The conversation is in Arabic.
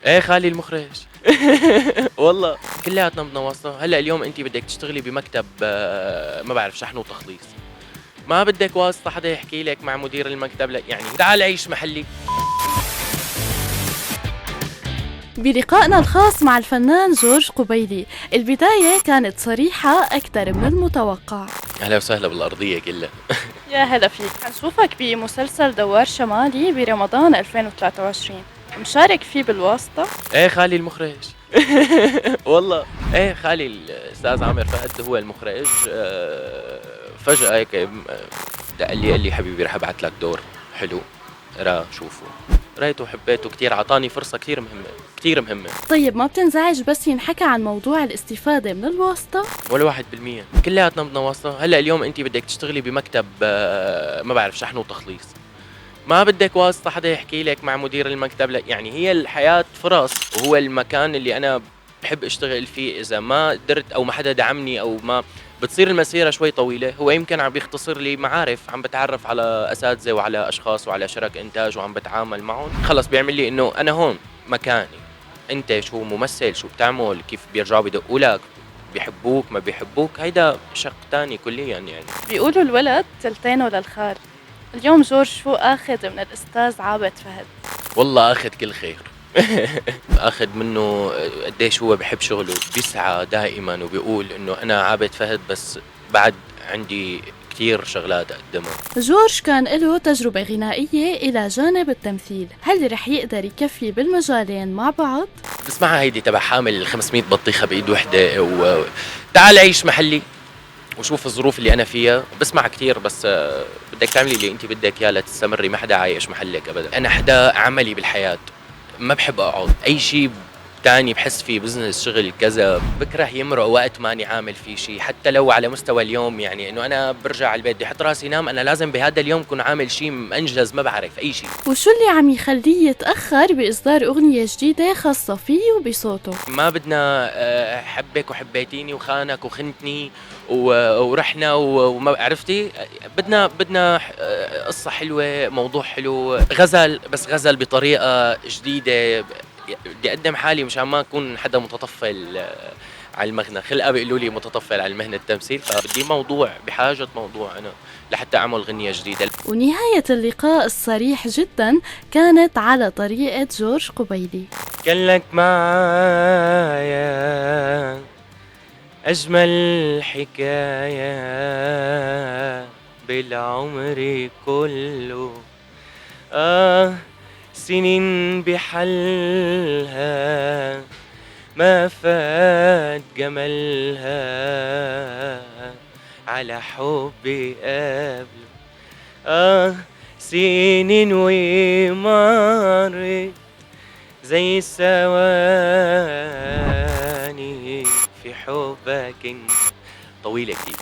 ايه خالي المخرج. والله كلياتنا بدنا واسطة. هلا اليوم انت بدك تشتغلي بمكتب ما بعرف شحن وتخليص، ما بدك واسطة حدا يحكي لك مع مدير المكتب، لا يعني تعال عيش محلي. بلقائنا الخاص مع الفنان جورج قبيلي، البداية كانت صريحة أكثر من المتوقع. اهلا وسهلا بالارضية كلها. يا هلا فيك، حنشوفك بمسلسل دوار شمالي برمضان 2023، مشارك فيه بالواسطة. ايه خالي المخرج. والله ايه خالي الاستاذ عامر فهد هو المخرج. فجأة هيك قال لي حبيبي رح ابعث لك دور حلو، شوفه. قريته وحبيته كتير، عطاني فرصة كتير مهمة، كتير مهمة. طيب ما بتنزعج بس ينحكى عن موضوع الاستفادة من الواسطة؟ ولا 1%. كلياتنا بدنا واسطة. هلا اليوم انت بدك تشتغلي بمكتب ما بعرف شحن وتخليص، ما بدك واسطة حدا يحكي لك مع مدير المكتب، لا يعني هي الحياة فرص، وهو المكان اللي أنا بحب أشتغل فيه. إذا ما قدرت أو ما حدا دعمني أو ما بتصير المسيرة شوي طويلة، هو يمكن عم بيختصر لي معارف، عم بتعرف على أساتذة وعلى أشخاص وعلى شرك إنتاج وعم بتعامل معهم، خلص بيعمل لي إنه أنا هون مكاني. أنت شو ممثل، شو بتعمل، كيف بيرجعوا بدقوا لك، بيحبوك ما بيحبوك، هيدا شق تاني كليا يعني. بيقولوا الولد تلتينه للخال. اليوم جورج شو أخذ من الأستاذ عابد فهد؟ والله اخذ كل خير. اخذ منه قديش هو بحب شغله، بيسعى دائما وبيقول انه انا عابد فهد بس بعد عندي كتير شغلات اقدمها. جورج كان له تجربة غنائية إلى جانب التمثيل، هل رح يقدر يكفي بالمجالين مع بعض؟ بسمعها هيدي تبع حامل 500 بطيخة بإيد وحدة تعال عيش محلي وشوف الظروف اللي انا فيها. بسمع كتير بس بدك تعملي اللي انت بدك اياه لتستمري، ما حدا عايش محلك ابدا. انا حدا عملي بالحياة، ما بحب اقعد اي شيء تاني بحس فيه بزنس شغل كذا بكره يمرق وقت ماني عامل فيه شيء، حتى لو على مستوى اليوم. يعني انه انا برجع على البيت بدي احط راسي نام، انا لازم بهذا اليوم كون عامل شيء انجز، ما بعرف اي شيء. وشو اللي عم يخليه يتأخر بإصدار أغنية جديدة خاصة فيه وبصوته؟ ما بدنا حبك وحبيتيني وخانك وخنتني ورحنا وما عرفتي. بدنا قصة حلوة، موضوع حلو، غزل، بس غزل بطريقة جديدة. بدي أقدم حالي مشان ما أكون حدا متطفل على المغنى. خلقة بيقولوا لي متطفل على مهنة التمثيل، فبدي موضوع، بحاجة موضوع أنا لحتى أعمل غنية جديدة. ونهاية اللقاء الصريح جدا كانت على طريقة جورج قبيلي. كان لك معايا أجمل حكاية بالعمر كله، سنين بحلها ما فات جمالها، على حبي قبله سنين ومرت زي الثواني في حبك انت. طويلة كتير.